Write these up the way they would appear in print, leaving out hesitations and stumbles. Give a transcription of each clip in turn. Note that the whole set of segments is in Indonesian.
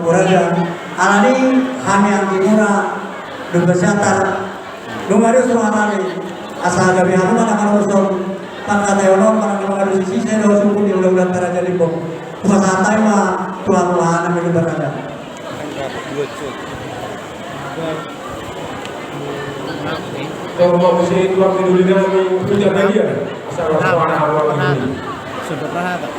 uraga alani kami antimura dugasyatar lumari suarane asa gabi hanuma akan usum pangkatayono para kemana sisi saya doa suku di ulang taraja lipo usahatai mah tuan-tuan kami berada. Kalau mau sini tuang tidur di dalam hujan lagi ya, asal suara awal ini. Sudah pernah tak?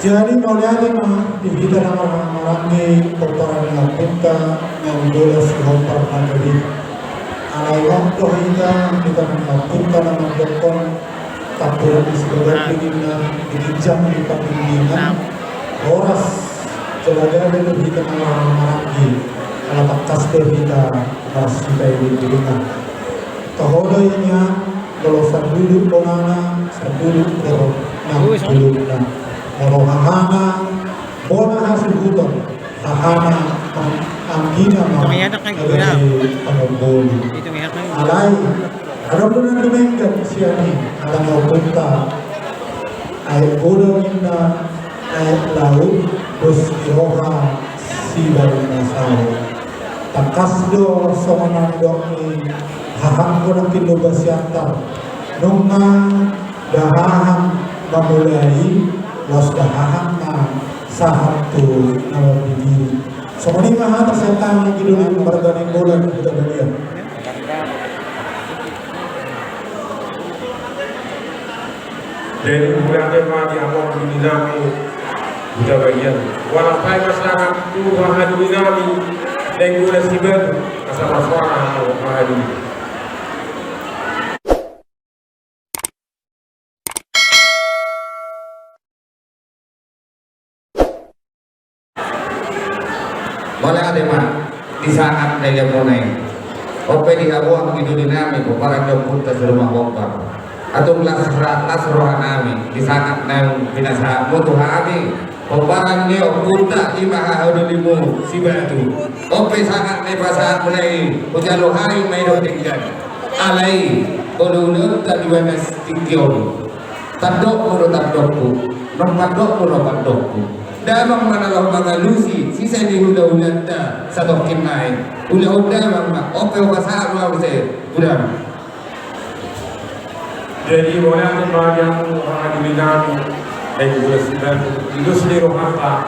Jadi mauliati mah di kita nama orang kotoran yang punta yang boleh sihopar nagari. Alai waktu kita nama punta nama dokter tapur di sebelah begina dijam di pembimbingan oras jelaga dulu kita nama orang kalau tak kasih kita harus kita ini begina. Tahodainya kalau sadulu konana sadulu koro yang dulu na. Kalau hahana, bona hasil hutan, hahana, anggina mah, dari pengomboli. Alai, ada pun yang dimainkan siani, ada ngaupunta, air bodoh minta, air laut, bos iroha, si baru nasau. Takas do sama nandoki, hahang ko ng kilo basyantar, nunga, dahahang mamulai, los dahahang na saham tu nawar diri. So mani maha tersetang yang gidunin marganing bulan kita beliau. Dari bulan tema di awal dinami kita bagian. Walaupun masyarakat tu mahadu dinami dan guna siber asal suara mahadu. Boleh ada mah di saat dia mulai. Oke di abuang itu dinami, para jemput ke rumah bongkar. Atau las rohanami di saat nang binasa mutu hami. Pembarang ni opunta imah hadulimu si batu. Oke saat ni saat mulai hujan lohai mai do tinggal. Alai kodulun tak diwemes tinggion. Tandok mulu tandokku, nompandok mulu pandokku. Damang manalah mangalusi sisa di huda-huda ta satu kinai huda-huda mang ope pasar mau se udah. Jadi boleh ada yang orang dinami dan juga sudah itu sendiri rohata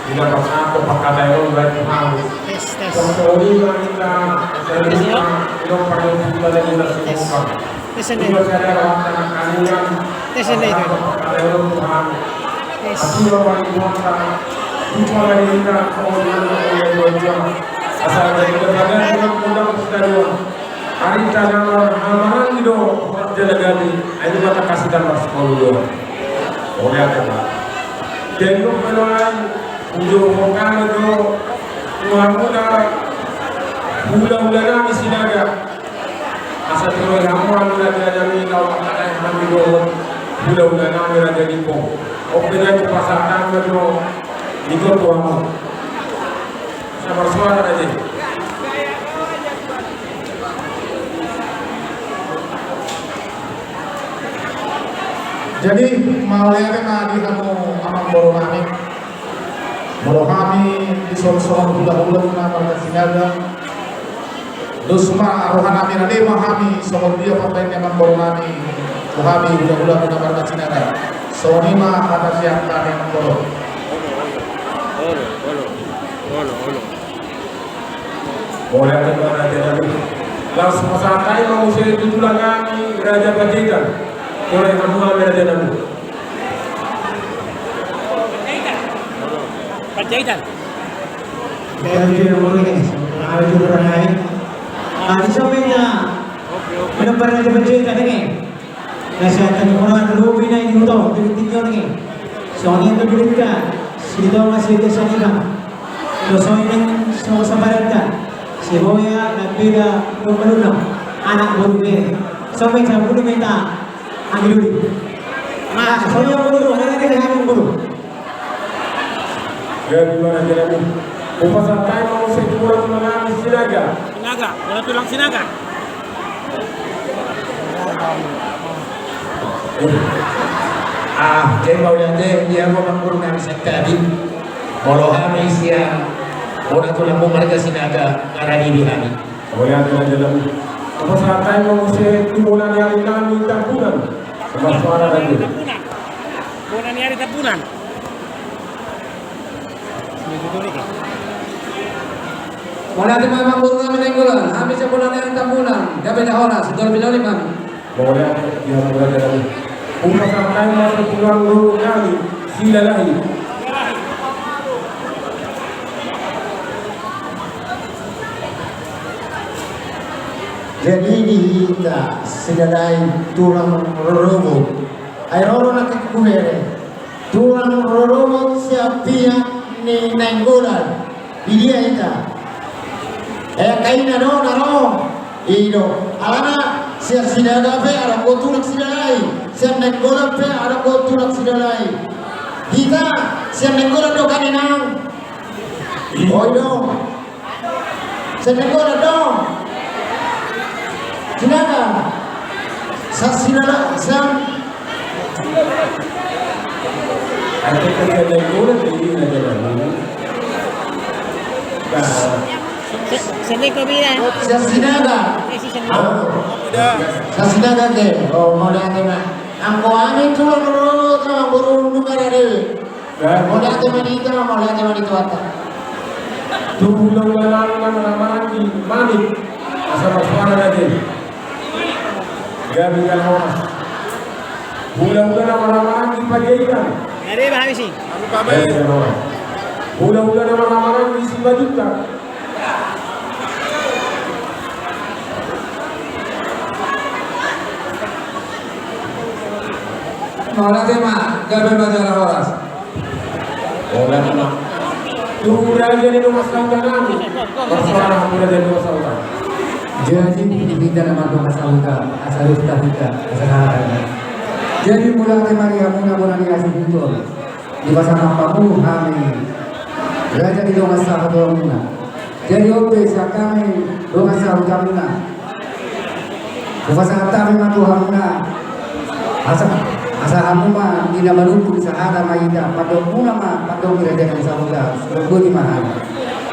tidak pasang ke pakaian baik harus. Kemudian kita itu pakai kita dan kita semua. Juga saya rohata kalian. Pakaian Tuhan. Asal orang kuasa, kita lagi kita kemudian orang asal dari keadaan kita mudah bersedaruan. Hari tanah amaran itu jelagati, itu kata kasih dan bersekolah. Oleh apa? Jadi peluang untuk mengkang itu mudah-mudahan kami sinaga. Asal terus amuan sudah jadi tahu kata yang kami mudah-mudahan kami ada di pom. Oke dan pasarkan betul itu tuamu. Saya bersuara aja. Jadi mauliati mah di kamu amang boro kami di sol-solan bulan-bulan na marga sinaga. Dusma rohan kami nade mahami somol dia patayin amang boro kami. Kami bulan-bulan na marga sinaga. Sonima kata siapa yang bolo. Boleh ada mana jadi. Langsung masakai mau sih tutulan kami Raja Bajikan. Boleh kamu ambil Raja Nabu. Bajikan. Jadi boleh ada juga orang lain. Di sampingnya benar Raja Bajikan ini. Kesehatan orang dulu bina ini utama dari tinggal ni. Soalnya itu berikan. Sida masih desa ni kan. Dosoin semua sabarata. Siboya nabila lupa anak bulu sampai jam bulu minta ambil dulu. Nah, soalnya bulu ada lagi yang bulu. Ya gimana jadi? Upasan kai mau saya kurang mengenai sinaga. Sinaga, kalau tulang sinaga. Jadi mau lihat dia mau mengurung yang tadi. Kalau kami siang, mau natulang mo mereka sinaga karena di hari. Wala na dalam. Tapos sa tayo mo si timulan niya rin namin tapunan. Sa mas para na din. Tapunan. Bukan nangyari tapunan. Wala di mga mamburo namin ng gulan. Hamis sa bulan ng tapunan. Gabi na oras. Ito pinuli kami. Wala niya wala dalam. Kung sa tayo mo sa pulang loob namin, sila lahi. Jadi dihita sedalai tulang rorobot. Ay roro na kikuhere. Tulang rorobot siya piyak ni nanggulan. Dia ita. Kain na no. Ido. Alana siya sinaga pe ada ko tulak sidalai. Siya nanggulan pe ada ko tulak sidalai. Kita siya nanggulan do kaninang. Oido. Siya nanggulan do. Sinaga, sa sinala, sa At ito ka na yung hindi na dalam. Sendiri kau bilang. sa sinaga, sa sinaga ke, mau lihat mana? Ang kuanin tulang roro, ang burung lugar ada. Mau lihat mana itu, mau lihat mana itu ata. Tulang na lang na naman ni Manik. Asa mas para na din. Gabi ka na oras. Bulang ka na maramahan di pag-iikan. Ada apa habis sih? Bulang ka na maramahan di Simajuta. Wala di mga gabi ba dyan ang oras. Wala na. Tura dyan ito mas lang ka namin. Mas parang mula dyan ito mas lang. Jadi kita naman itong asawita, asawita kita, asalahan. Jadi mula kay Maria muna niya si Butol. Di ba sa kampamu kami, raja di dong asawa doon muna. Jadi ope sa kami, dong asawa muna. Kung sa kami matuha muna, asahan mo ma, hindi na malungkot sa hara maida, padong muna ma, padong raja ng asawa, surugo di mahal.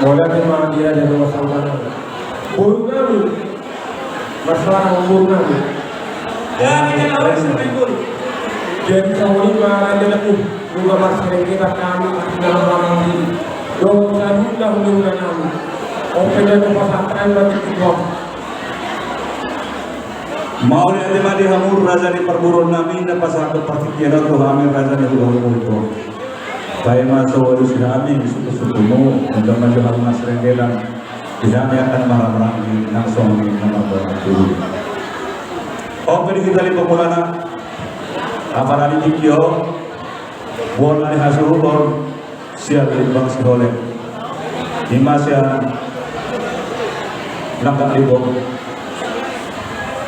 Wala din mga dira dyan ito mas lang. Burung namin. Mas parang burung namin. Kami na lang sa Bicol. Jadi sa huli mga dalam juga mas kita kami at pinamamang dili. Doon sa hula namin. Open na ito pasatran na titigwag. Mauli ade madi hamur raja di perburuan namin na pasakot partikiran to kami raja di hulu itu. Baik masuk waru kami suku-suku mo untuk menjual mas renggelan. Kami akan marah-marah di langsung di nama Tuhan dulu. Oke kita lihat pemulana. Apa nani dikio? Buat nani hasil bor siap di bang Sihole. Imasya langkah libur.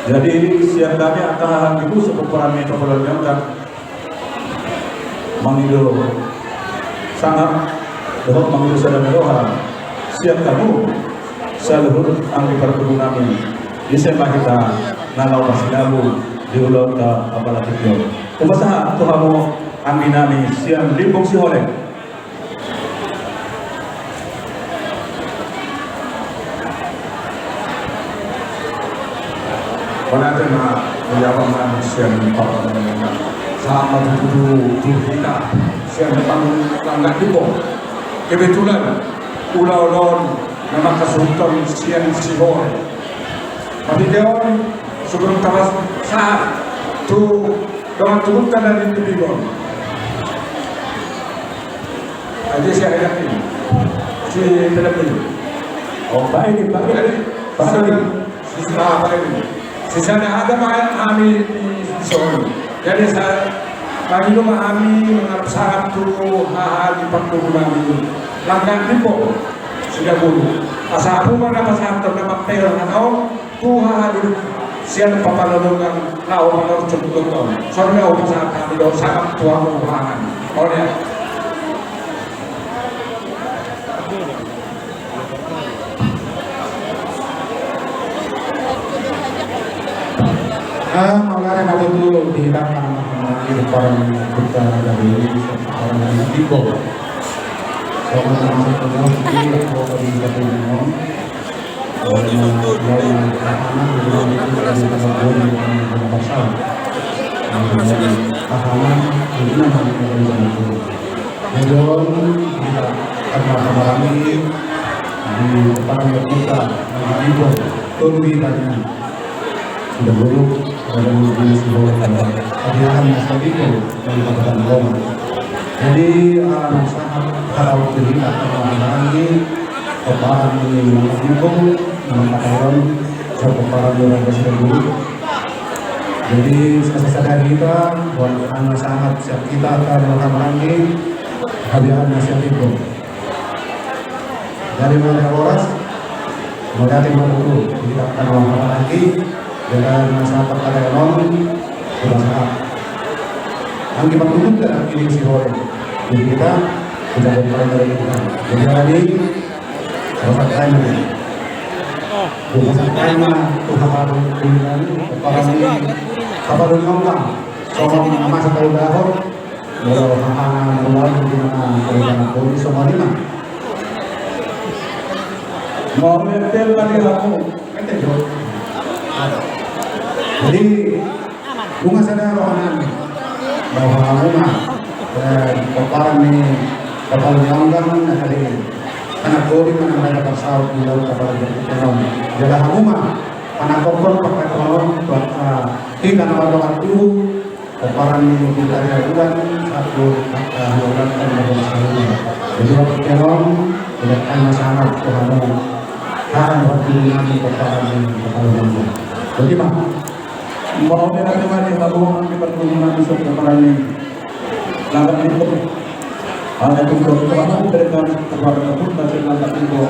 Jadi siap kami akan ibu sepupuran metropolitan dan mangido sangat dohok mangido sadar doha. Siap kamu seluruh anggi perkebunan ini bisa kita nalau pasinabu di ulang ke apalagi itu. Kumasaha tu kamu anggi nami siang limbung Sihole. Wala na mayabang namin siya ng pagkakas. Sama tutudu kita siya ng panglangat dito. Kebetulan, ulaw-ulaw na makasultan siya ng Sihole. Pati deon, sobrang tawas sa tu dengan turunkan dari Tibon. Aja siya kaya ini si Filipino. Oh baik ini. Sisa na ada kami Sihole. Jadi saya pagi kami mengarap tu hal di perkebunan ini. Langkah dipok sudah bulu. Asa aku mana pasar terdapat pera atau Tuhan dulu siang papalalungan kau menurut cukup tahun. Soalnya aku pasar kami do sangat tua Tuhan. Oleh Maulana nabi dulu di belakang parang kita dari parang Tiko. So masuk ke dalam ini aku tadi kata ngomong. Yang tahanan itu dari tempat yang pasal. Tahanan itu namanya dari sana. Medon kita karena kami di depan kita Tiko tunggu tanya. Sudah buruk dan mungkin sebuah hadiah masa itu mendapatkan loma. Jadi sangat harap diri akan lagi keparan ini menghukum mengatakan keparan orang tersebut. Jadi sesadar kita bahwa sangat siap kita akan melakukan lagi hadiah nasihat itu. Dari mana orang dari mana itu kita akan melakukan lagi dengan masyarakat Karaenon berusaha. Anggi patutut dan anggi si hore. Jadi kita tidak boleh dari kita. Jadi hari masak kain. Masak kain tuh haparu kulinan orang haparu ngomong. Soal masa tahu dahor. Kalau hana mulai di mana kalau polis semua lima. Mau ngetel lagi aku. Jadi bunga sadar rohanan bahwa rumah dan keparan ini kapal nyanggang hari anak kori mana mereka pasal di laut kapal berkenan jalan rumah anak kokon pakai kolom kita nama waktu keparan ini kita bulan satu bulan jadi waktu kenon tidak akan masalah terhadap hal waktu ini keparan ini kapal nyanggang. Jadi pak Mau nanti mari hubungan di pertemuan besok kemarin ini. Langkah itu ada tujuan utama mereka kepada keputusan dan langkah itu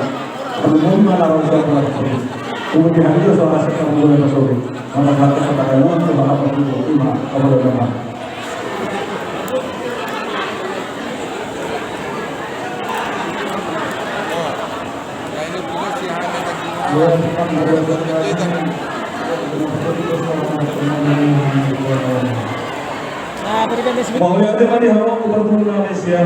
pertemuan harus dilakukan. Kemudian itu salah satu mulai masuk. Maka kata kepada orang kepada apa itu lima kepada orang. Mau lihat tadi hawa pertemuan Malaysia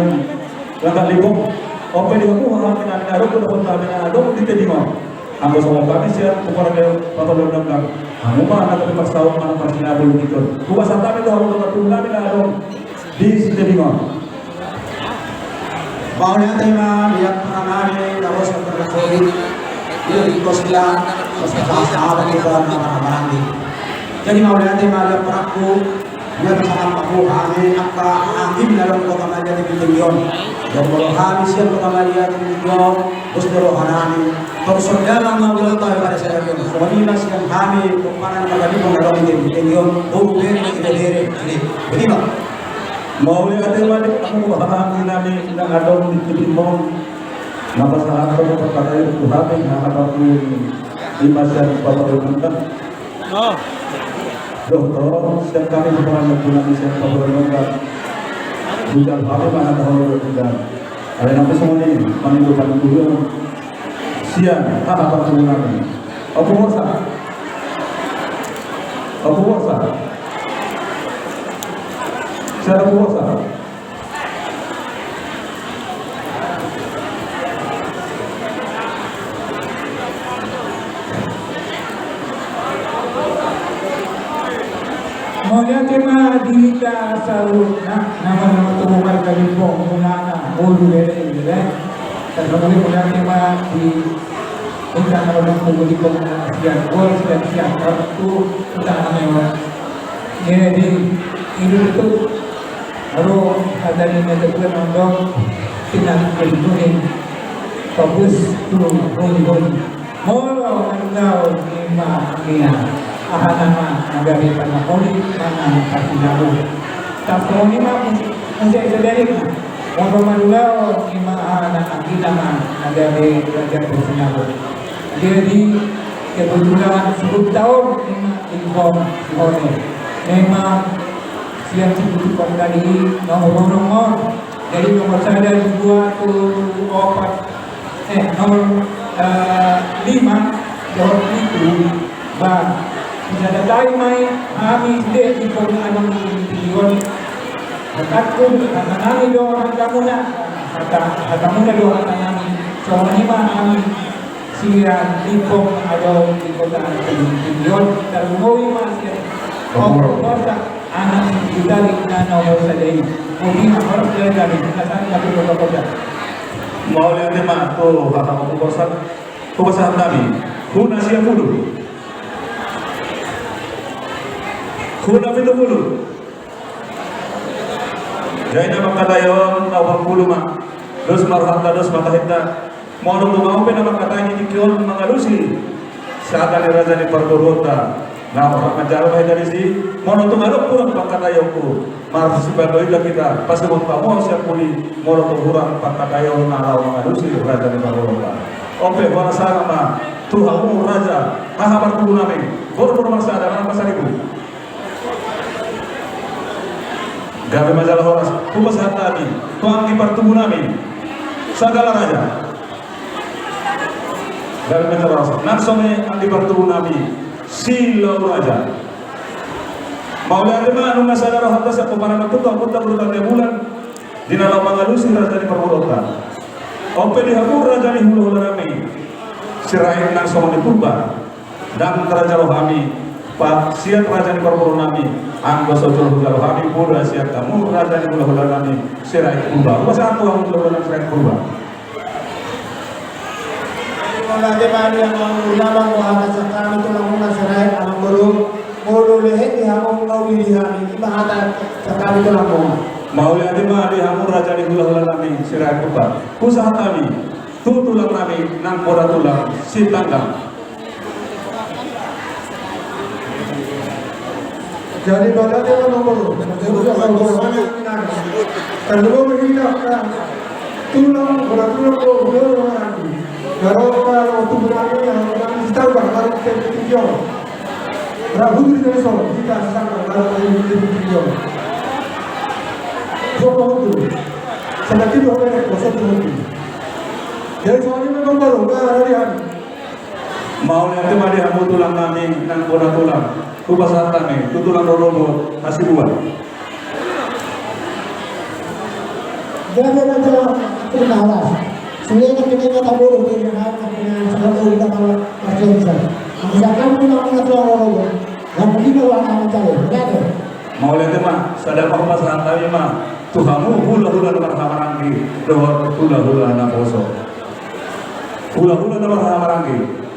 langkah lipok. Apa di kamu hamin ada aku dapat hamin ada di terima. Aku sama kami siap kepada Bapak London. Kamu mana tapi pas tahu mana masih ada belum itu. Bukan sampai itu hawa dapat tulang ada di terima. Mau terima lihat penanganan terus berkali dia ikut sila sahabat kita nama jadi mau terima lihat peraku dia bersama aku kami apa angin dalam kota Madia di Pinjong dan kalau kami siap kota Madia di Pinjong terus berohanani terus saudara mau tahu pada saya itu soalnya siang kami kemarin kali mengalami di Pinjong buru beri ini jadi pak mau lihat tadi aku bahagia nabi tidak ada di Pinjong maka saat aku berkata itu hati nak aku di masa Bapak London. Dokter, setiap kali kepala menggunakan siapa berlomba, bukan apa mana tahu berlomba. Ada nanti semua ini, kami bukan dulu siang, tak apa menggunakan. Apa puasa? Apa puasa? Siapa puasa? Maunya tema dita sarut nama tumbukan kalipong kumana ulu bere gitu kan. Terus kemudian tema di kita kalau mengumpul di komunikasian gol siap waktu kita namanya. Jadi itu baru ada ini terus nondong kita berjuang fokus tuh gol. Molo andau lima kia. Nama negara tanah poli mana kasih nabu. Tapi ini mah musik sendiri. Kalau malulau lima anak kita mah negara belajar bersinabu. Jadi kebetulan 10 tahun lima inform oleh memang siap sebut kembali nomor. Jadi nomor saya 2 tuh 4 nomor 5 jawab itu bang. Tidak ada lain main, kami sedih di pernyataan ini. Iwan Nakatku, nangani doa kamu na, kamu na doa nangani. So manima kami siya lipong adaw di kota ng Pilipinon. Tarungoy masya. Porta anak idalik na nawaw sa day. Muli na harap lang kami. Nasaan na pilo kapag. Mau lihat tema tuh kakak kubasahan kami. Huna siya puluh. Huna 70. Jadi nama kadayon awal puluh mah. Terus marhata terus matahita. Mau mau pe nama katanya di kion mengalusi. Saat ada raja di Perdorota. Nah orang menjauh dari si. Mau ngaluk kurang pakatayonku. Marhasipan doa kita. Pas mau kamu siap puli. Mau kurang pakatayon nalau mengalusi raja di Perdorota. Oke, wala sama Tuhanmu raja. Maha berkubu nami. Baru masa ada mana pasar ibu. Gabi majalah horas, kubasahan kami, Tuhan kipartubu nami, segala raja. Gabi majalah horas, naksome ang kipartubu nami, silo raja. Mau lihat mana nung nasa darah handa sa pemanang tukang punta berutan bulan, dinalau mangalusi raja di Perburutan. Ope di hamur raja di hulu nami, sirain naksome di purba, dan raja rohani. Pak siap raja di Perburutan nami, anggo sojol hujal kami pura siap kamu raja di hulu nami, sirai purba. Masa aku ang hulu nami sirai purba. Wala jemaah yang ulama muhammad sakami tulang muna sirai alang guru mulu lehet di hamung ngawi di kami ibahata sakami tulang muna. Mau lihat di mana di hamur raja di hulu nami sirai purba. Usaha kami, tulang nami nang pora tulang si tanggang. Jadi badannya nomor kalau menghidapkan tulang orang kalau untuk berani yang kita bakal video Rabu di desa kita sangat kalau video coba untuk sedikit orang kosong mungkin jadi soalnya memang baru nggak hari mau lihat di mana hamur tulang nami nang pora tulang. Kubasahan kami, tutulang robo kasih buat. Jangan macam kenalas. Sebenarnya kita tahu di mana sangat kita kalau masih bisa. Misalkan pulang dengan robo, yang begini orang macam itu. Mau lihat mah, sadar mau kubasahan kami mah. Tuhanmu hula-hula nomor hamarangi, doa hula-hula anak boso. Hula-hula nomor hamarangi.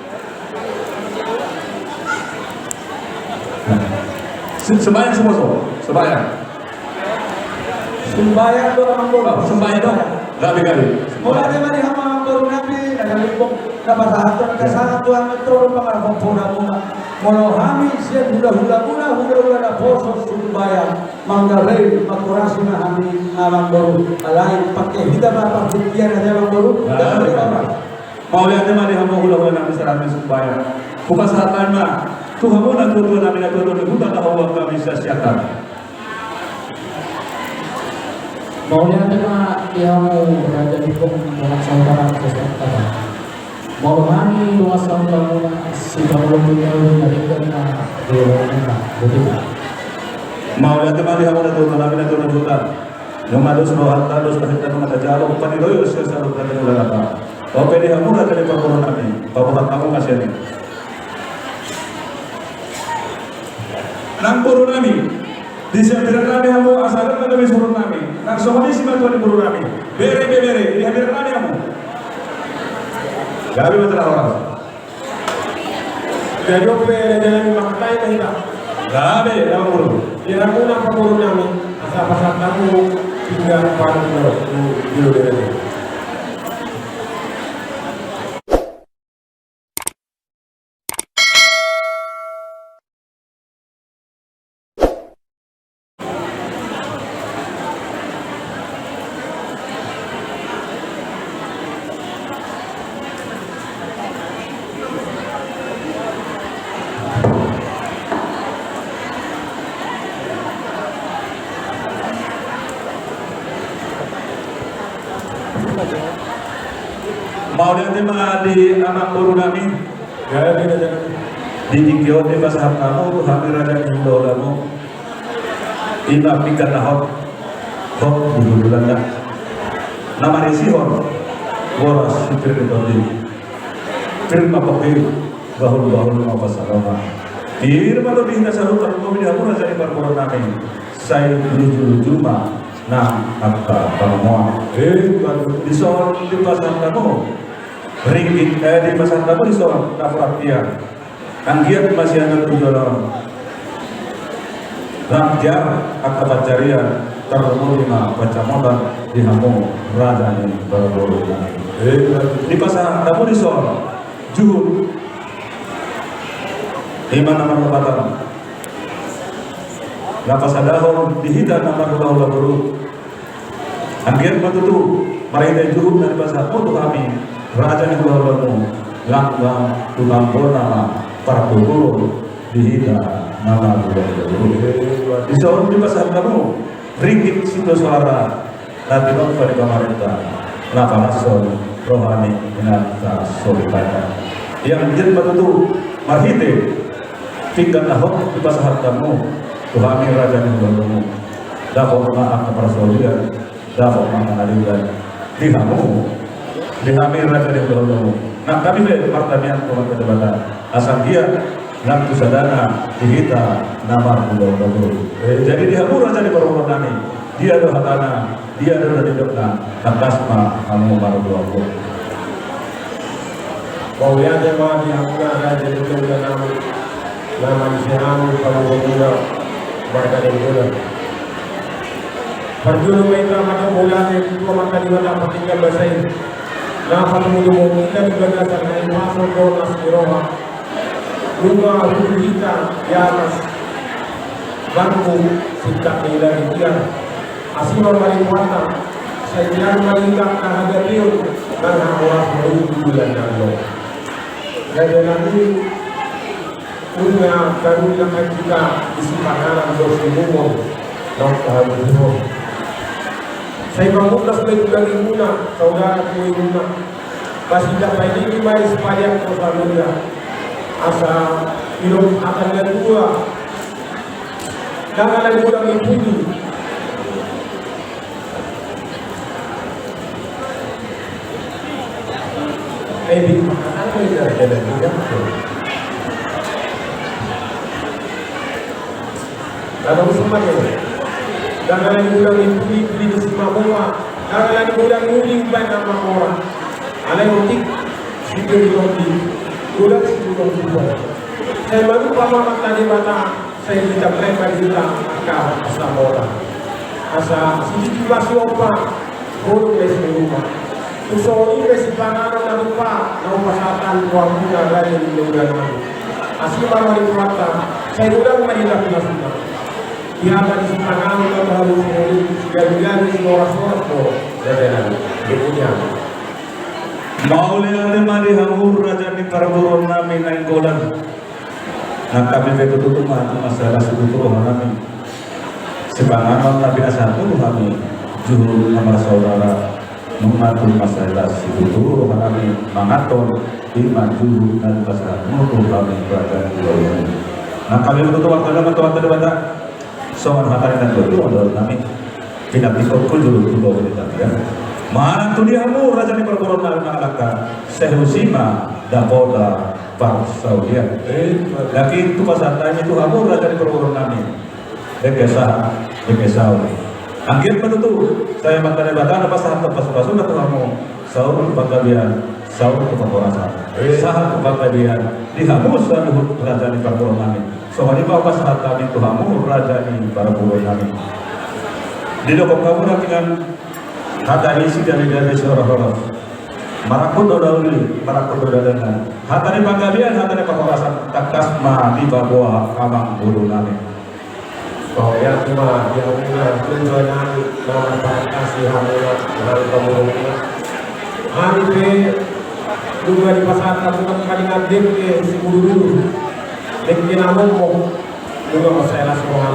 Sembayang semua so, sembayang doang bola sembayang dong, gabi-gabi. Mulai dari hama baru nabi dan lipong kapasahatan kesangat Tuhan menturun pengarapang pura muna mono hami siap hula-hula na poso sembayang manggarai makurasi na hami namang baru alain pakai hitam apa pikiran aja namang baru mau lihat mana hama hula-hula nabi serami sembayang kupasahatan mah Tuhan mo natutuwa namin natutuwa hutan na huwag kami sa siyatan. Maunya tema yang raja di pung dengan saudara kesehatan. Mau kami dua saudara si belum punya dari kena dua begitu. Mau lihat tema dia mau natutuwa namin natutuwa hutan. Yung mados rohan tados kahit anong matajalo paniloyo siya sa lugar ng ulalata. O pwede hamura ka ni Pagkulo namin. Papakat ako kasi ni. Nang puro nami, di sabiran nami hamu asalan na kami suruh nami. Nang sohani si matuan di puro nami. Bere, di habiran nami hamu. Gabi masalah orang. Jadi pere jalan makai na hilang. Gabi, nama puro. Kira ko na paguro namin, asa-asa kamu tinggal paano dilo dire. Mau lihat tema di anak puro nami. Gabi na jalan. Di dikyo di basahap kamu, hamil raja di dolamu. Ima pikan nahot hot dulu nama resihon boras supir ditodi firma pokir bahul mau pasalama irma to bihna saru tarmo bini aku razani parporo nami sai luju ma na akka parmo di soal di pasar kamu ringgit di pasar kamu di soal dafratia anggiat masih ada tujuan Rakyat akan pencarian terlima baca modal di hamu raja ini baru di pasar kamu di soal juhud lima nama kebatan lapas adahon dihita nama kebawah baru anggiat batutu mereka juhud dari pasar untuk kami raja ini kebawah langgang tukang nama para guru dihita nama kebawah di soal di pasar kamu ringgit situ suara nanti dong pada pemerintah lapangan sol rohani minata solipana yang menjadi batu marhite tinggal nahok di pasar kamu tuhami raja nunggu dapat maaf kepada solian dapat mengenalikan di kami raja nunggu nah kami pertanian kepada debatan asal dia Naktu sadana dihita nama bulu. Jadi dia raja di perumah kami. Dia adalah tanah, dia adalah di depan. Nakasma kamu baru dua puluh. Kau lihat dia mah dia raja di depan nama Islam kalau benda berkali bulan. Perjulu mereka macam bulan itu maka di mana pentingnya bahasa ini. Nah kalau mulu kita juga sangat masuk ke nasiroha. Bunga kita di atas bangku sikap nilai dia asimah paling kuat saya bilang malingkap harga pion dan orang menuju bulan nanti jadi nanti punya karunia kita isi makanan dosi umum dan kehabisan saya bangun sebagai lagi guna saudara kui guna pasti dapat ini baik supaya kesalunya asa hidup akan kedua jangan kurang dipuji di makanan itu ada juga kalau semuanya jangan kurang dipuji di semua bahwa jangan kurang nguling banyak nama orang ada yang utik situ di Udah sebelum juga. Saya baru paham tadi mata saya tidak mereka juga akal asal orang. Asa sedikit masih opa, baru besi rumah. Usul ini besi panganan dan lupa, nau pasatan uang juga dari bulan lalu. Asal baru di mata, saya udah menjadi sudah. Dia tadi panganan dan harus ini segala-galanya semua orang jadi punya. Maulia mari hamur raja di parburon nami nainggolan. Nah kami betul masalah sebuah nami. Sebanganan nabi asal itu kami juhur nama saudara mengatur masalah sebuah nami mengatur iman juhur dan masalah mengatur kami raja di bawah. Nah kami betul waktu ada soal hatari dan betul adalah kami tidak dikokul juhur di bawah kita ya. Mana tu dia mu raja ni perburuan nabi mengalahkan Sehusima Dakoda Parsaudia. Lagi itu pasal time itu kamu raja ni perburuan nabi. Dekesau. Angkir pada tu saya mantan batana pasal pas sudah tu kamu saur pagkabian saur tu pagkorasa. Sah pagkabian di kamu sudah raja ni perburuan nabi. So hari bawa pasal time itu kamu raja ni perburuan nabi. Di dokok kamu dengan Hatari isi dari seorang marakut dodoli, marakut dodalan. Hatari panggabian, hatari pengurasan takasma di bawah kamang bulu nami. Kau ya cuma dia punya tujuan nami, nama kasih hamil dengan pemurungan. Hari ini juga di pasar kabupaten Kalingan DP si dulu, DP namun mau juga masalah sekolah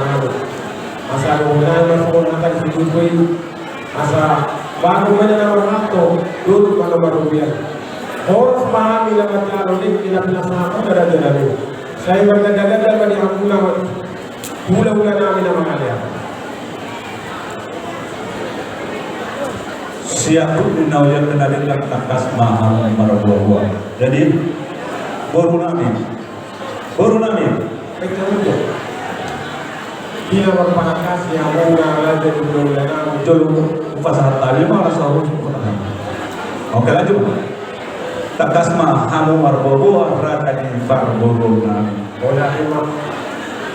masa kemudian masuk nanti si dulu asa baru mana nama waktu dulu mana baru biar orang pahami nama calon ini tidak pernah sama ada jalan saya berganda-ganda pada aku nama ulang nami nama kalian siap dinaulian kenalin yang takas mahal marabuah. Jadi baru nami Betul. Dia berpanakas yang mau ngalah dari bulan jolu fasah tali mah rasa oke lanjut takas mahal marabuah rakani barburu nami. Bola imam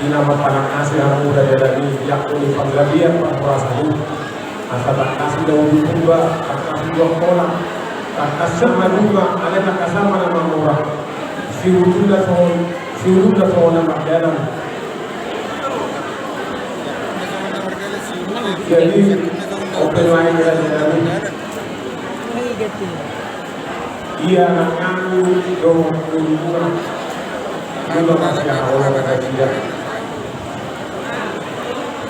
ina berpanakas yang muda dari yakni panglabian perasaan asal takas daun juga takas dua kolam takas sama juga ada takas sama nama murah siuruda soal nama dalam. Jadi open line dari iya ngaku dong kurang juga masih orang kata tidak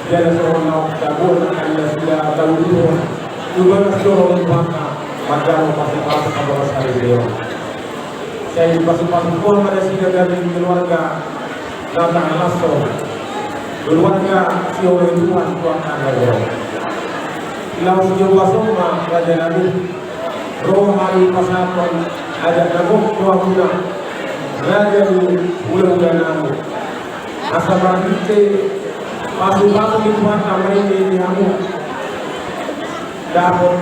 dia ada seorang tabur anda sudah tahu dulu juga seorang bangsa maka pasti kabar sekali dia saya pas pun ada sih dari keluarga datang langsung keluarga si orang Tuhan ada lalu sejauh semua raja Nabi roh hari pasapon ada nabok dua bulan raja bulan Nabi asal berarti pasu-pasu di Tuhan kami di kamu dapat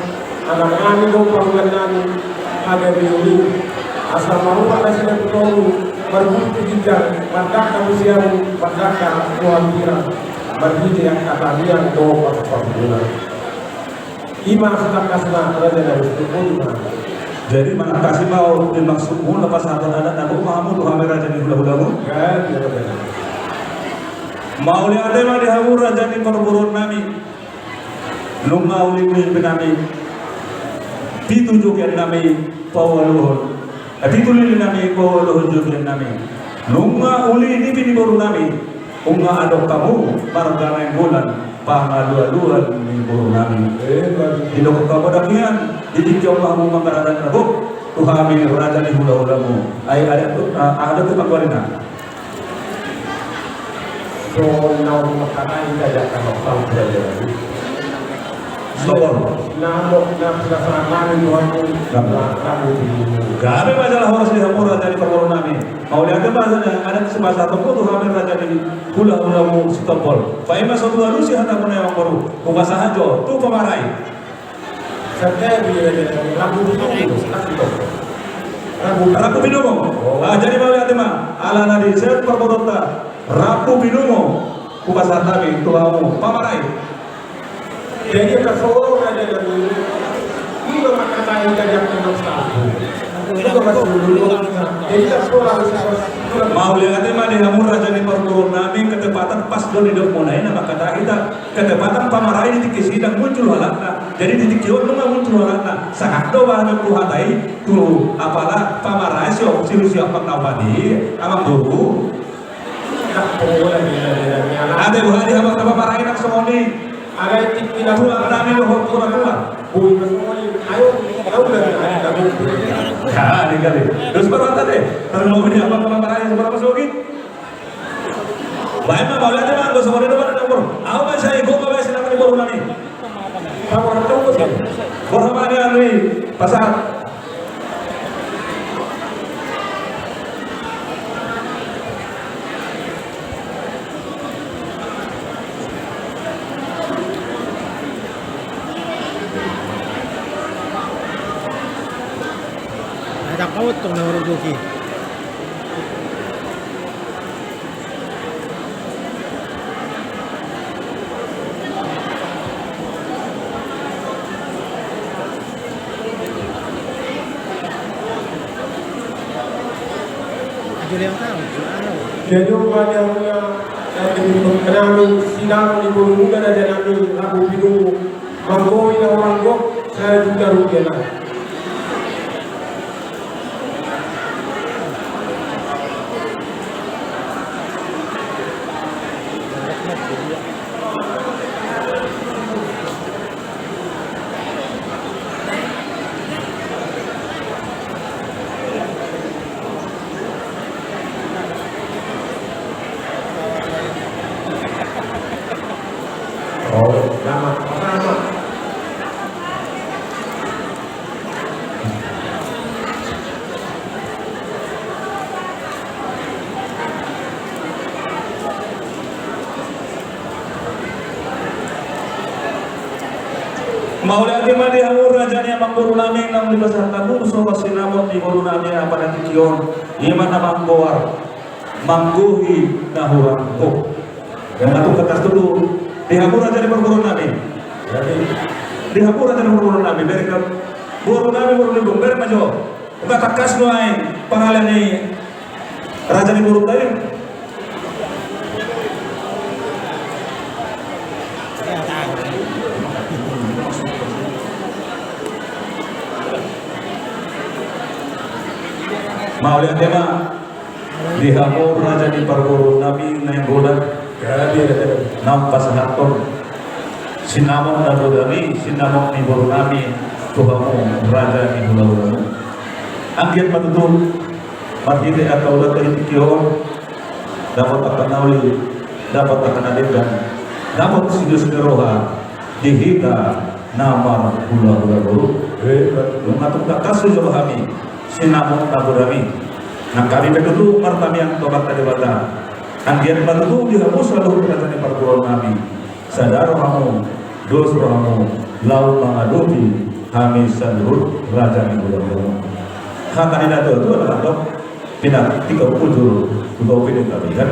anak kami dua bulan Nabi ada di dulu asal mau pada sini bertemu berbukti dijak pada manusia pada Tuhan kira berbukti yang kata dia dua pasu bulan. Ima sudah kasna raja dari itu Jadi makasih mau dimaksudmu lepas sahabat anak Nabi Muhammad Muhammad raja di hula-hulamu kan mau lihat mah dihamur raja di perburun nami lu mau limin benami pitujuk yang nami pawaluhun pitulil nami pawaluhun juga nami lu mau uli ini di baru nami unga adok kamu marga bulan pangaluan di baru nami di dokter kamu dakian di Allah mu mangkaradan rabuk tuhami raja di hula-hulamu ada tuh pangwarina so now makana tidak akan tahu saja Sobor. Nah, pelaksanaan Tuhan kamu Kami masalah harus dihamur raja di perburuan nami. Mau lihat bahasanya ada sebahasa tempuh tuh hamil raja di hula-hulamu sitopol. Faima satu lalu sih hendak punya yang baru. Pemasa hajo tuh pemarai. Saya bila ragu Raku binomo. Jadi mau lihat mah ala nadi saya perburuan raku binomo. Pemasa kami tuh kamu pemarai. Jadi kasoro ada dari ini makna yang tidak kenal satu. Itu masih dulu. Jadi kasoro harus mau lihat mah dihamur raja di perburuan nami ketepatan pas do di dok monai nama kata kita ketepatan pamarai di titik sidang muncul halatna. Jadi di titik kieu mah muncul halatna. Sangat do bahan ku hatai tu apalah pamarai sio siapa nawadi amang dulu. Ada buah di hamur pamarai nak somoni. Ada tidak Tulang nami lo tulang. Bui semuanya. Ayo, tahu dah. Kali. Terus baru tadi, terus mau beli apa pemaparannya seberapa lagi? Baik mah boleh aja mah, gak usah ada nomor. Aku masih saya gue bawa silakan di baru nani. Kamu orang tahu sih. Berapa dia ni pasar? Ada kawat tong na uruguki. Jadi banyaknya kami sidang di Burung dan ada kami Rabu Bidung Manggowi dan orang Gok saya juga rugi lah. Maulid madi hamur rajanya mangkuru nami nang libasah tabu so sinamot di bulu nami apa nanti kion iman mangkuar mangguhi nahurangko yang atuh kertas dulu di hamur rajanya mangkuru nami di hamur rajanya mangkuru nami mereka bulu nami bulu nami beri majo enggak takas nuai pangalani rajanya bulu tadi Maulid tema di hamur raja di perguru nabi naik bulan nam pasahaton sinamon dan budami sinamon di buru nabi tuhamu raja di bulan angkat betul marhite atau dari tikion dapat akan nauli dapat akan adegan dapat sidu roha dihita nama bulan buru mengatuk tak kasus kami sinamon tabudami nah kami begitu martami yang tobat tadi bata anggian batu dihapus lalu kerajaan perguruan kami sadar kamu dos kamu lau mengaduti kami sadrut raja yang bulan kandidat itu adalah dok pindah 30 untuk opini kami kan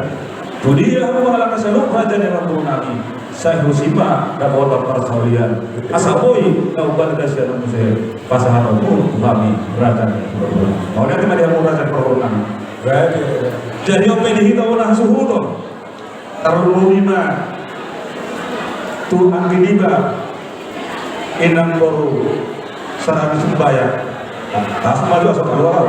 Tudi aku mengalahkan seluruh raja yang perguruan kami saya husima dan kota persaulian asapoi kauban dasian musir pasangan umum kami raja mau lihat mana yang raja perguruan jadi opini kita ulah suhu tuh terlalu lima Tuhan kiniba inang boru sarang sumbaya tas maju asal keluar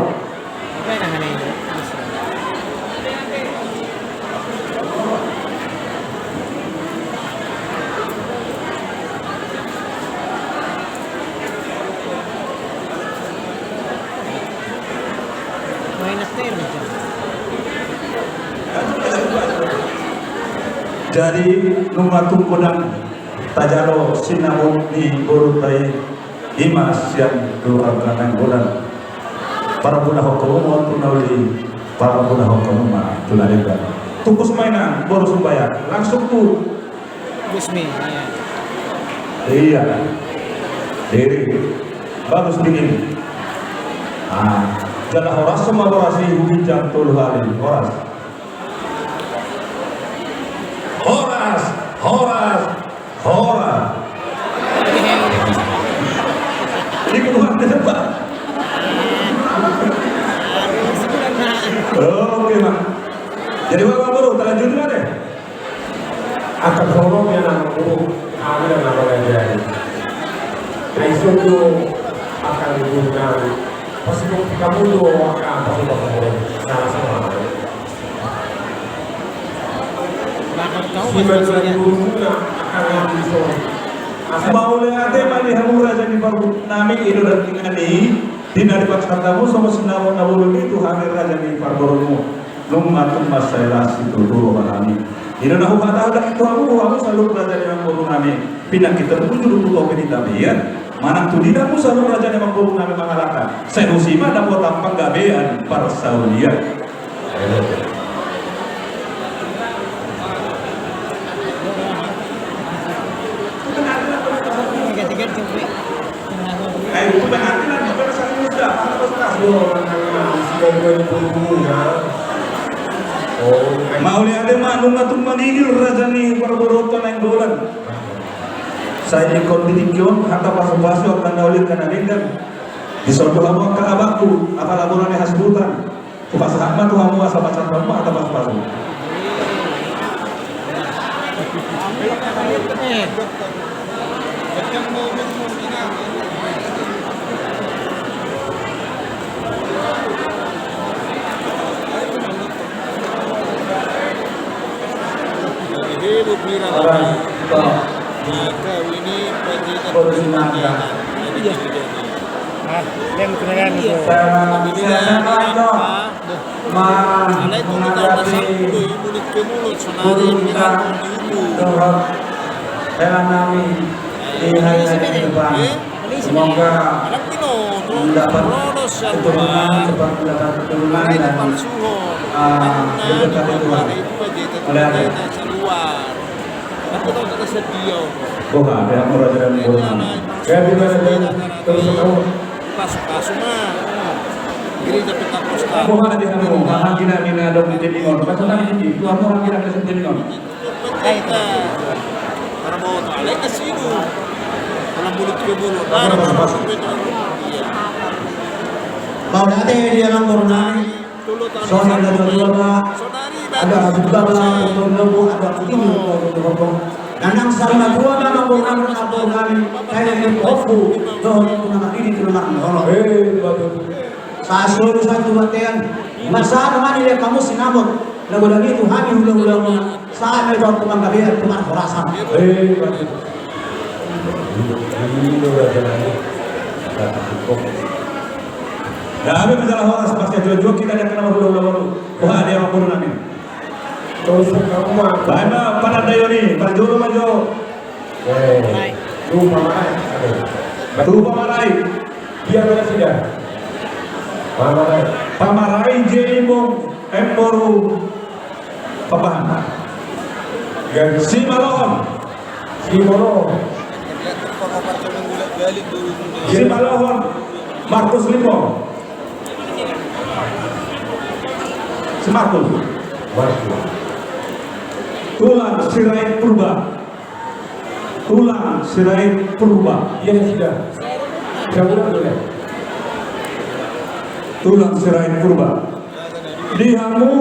dari numatung kodang tajaro sinamon di borutai imas yang keluar kanang bodan para budak hukum untuk nauli para budak hukum mah tunalika tukus mainan boru sumbaya langsung tuh Bismi. iya diri bagus dingin jalan horas semua orasi hujang tuluh hari horas ini keluar dari Pak. Oke mak. Jadi bapak guru terlanjut mana deh? Akan sorong yang aku kami dan apa aja. Aisyah itu akan digunakan. Pasti kamu itu akan pasti kamu sama-sama. Mau lihat mandi hamur raja di baru nami itu dan tingani dina di paksa tamu sama senamon nabulu itu hamil raja di parbormu lumatung masalah situ dulu nami ini dah hukum tahu itu aku selalu raja di baru nami pindah kita tujuh dulu opini kami ya mana tu dina aku selalu raja di baru nami mengalahkan saya usima dapat tampang gabean persaulian mau lihat manung atung manigil rajani perborotan yang dolan saya ikut didikion kata pasu-pasu akan daulit karena dengan disolbu hamu ke abaku apa laporan yang hasbutan kupas hakma tuh hamu asal pacar kamu atau pasu-pasu semoga mendapat keturunan cepat mendapat keturunan dan diberkati Tuhan oleh Aku tahu kita sedia. Oh, ada yang Raja dan Puru Nami. Kaya di mana terus kamu Pasok-pasok na. Gereja Pentakosta. Ako nga di mo, mahangin namin na daw ni Jelingon. Basta na hindi, tuwa mo hangin namin sa Jelingon. Ay, para mo ito. Alay ka sino? Walang bulot ko bulot. Para masuk ko ito. Mau dati dia lang Bornami. So ada dua ada beberapa untuk ada kuning untuk Nanang sarana dua nama Bornami na Bornami kaya ni Ofu doon kuna ini kuna makno. Sa seluruh satu batean masa naman nila kamu sinamot lagu lagi Tuhan hula-hula mo sa may daw kumanggabi at tuman korasan. Dami masalah horas pasca jual kita ada kena hulu-hulu. Wah, ada yang Puru Nami. terus kamu mah Baima pada dayoni, panjuru majo. lupa mana? Tupa marai. Dia mana sudah? Mana? Pamarai Jelimong Emporu Papahan. Si Malohon. Si Mono. Si Malohon Markus Limpo. Si Markus. Tulang Sirait Purba. Tulang Sirait Purba. Dia sudah. Kamu boleh. Tulang Sirait Purba. Dihamu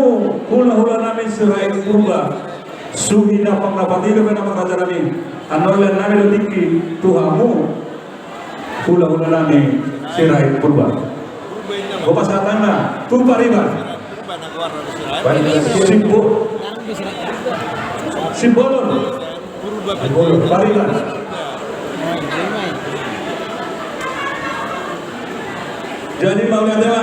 hula-hula namin Sirait Purba. Suhina panglapati kami nama raja namin. Anolan namin lutiki tuhamu hula-hula namin Sirait Purba. Kupasatan na Tupariban. Simbolon Pariban. Jadi mau lihat ya,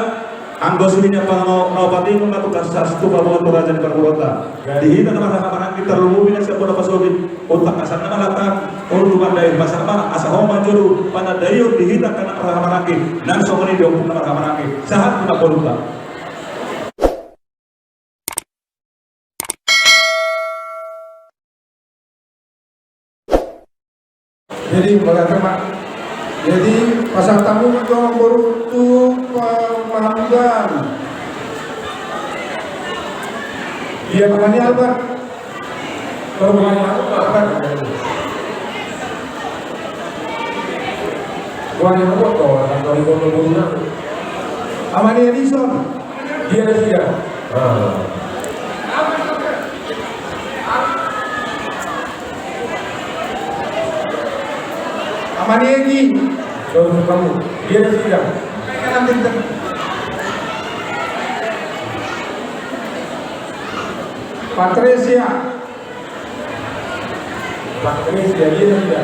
anggo suhinya pangapati mengatukan sastu pabuan raja di Perburota. Dihita nama sama kita lumubin siapa dapat sobi otak asal nama latang urut dari pasar mana asal homa juru pada dayo dihita karena rahamanaki dan somoni diopung nama rahamanaki sahat kita poluta. Jadi bagaimana? Jadi pasar tamu menjual berutuh pemahaman. Dia namanya Albert. Kalau namanya Albert. Gua yang foto atau di foto dulu. Amani Edison. Dia ada tiga. Amani Edi. Terus kamu. Dia ada tiga. Patricia. Patricia dia ada tiga.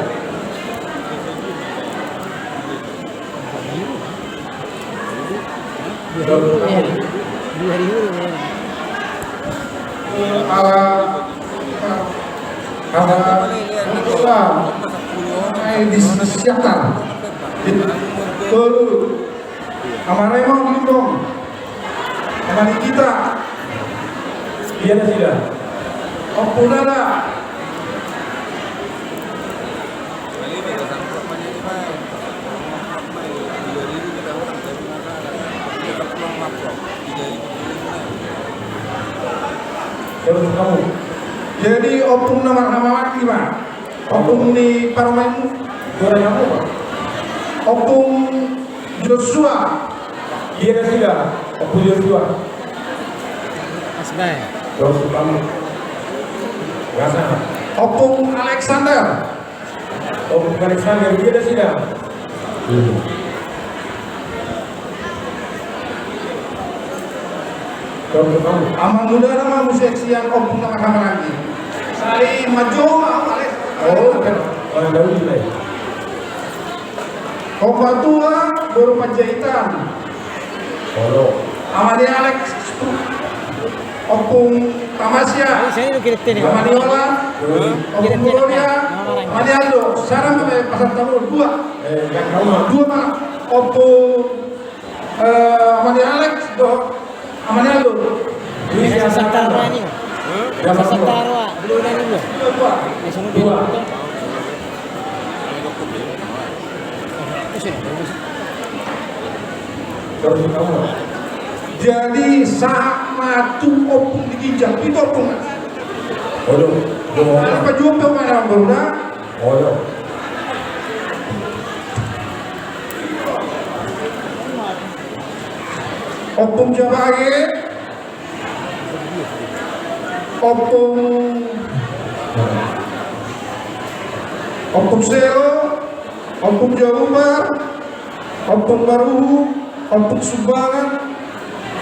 Disiapkan. Betul. Amanai mau gendong. Amani kita. Iya tidak. Oppunada. Terus kamu. Jadi opung nama lagi Pak. Opung di Parlemen. Suara kamu Pak. Opung Joshua. Iya tidak. Opung Joshua. Asbay. Terus kamu. Rasa. Opung Alexander. Opung Alexander dia tidak. Terus kamu. Ama muda nama museksian opung nama lagi. Sari Majoma Alex. Oh, kan. Orang tahu juga. Opa tua baru Panjaitan. Oh. Amani Alex. Opung Tamasya. Saya itu kira-kira. Amani Ola. Opung Gloria. Amani Aldo. Sekarang pakai pasar tamu dua. Kan kamu. Dua mana? Opung Amani Alex. Amani Aldo. Sa Santarwa niyo. Sa Santarwa. Belum na niyo. Langsung Dua. Terus kamu. Jadi sama tu opung dikijak itu opung. Odo. Apa jumpa mana beruna? Odo. Opung jabage, opung seo, opung jawumar, opung baruhu, opung sumbangan,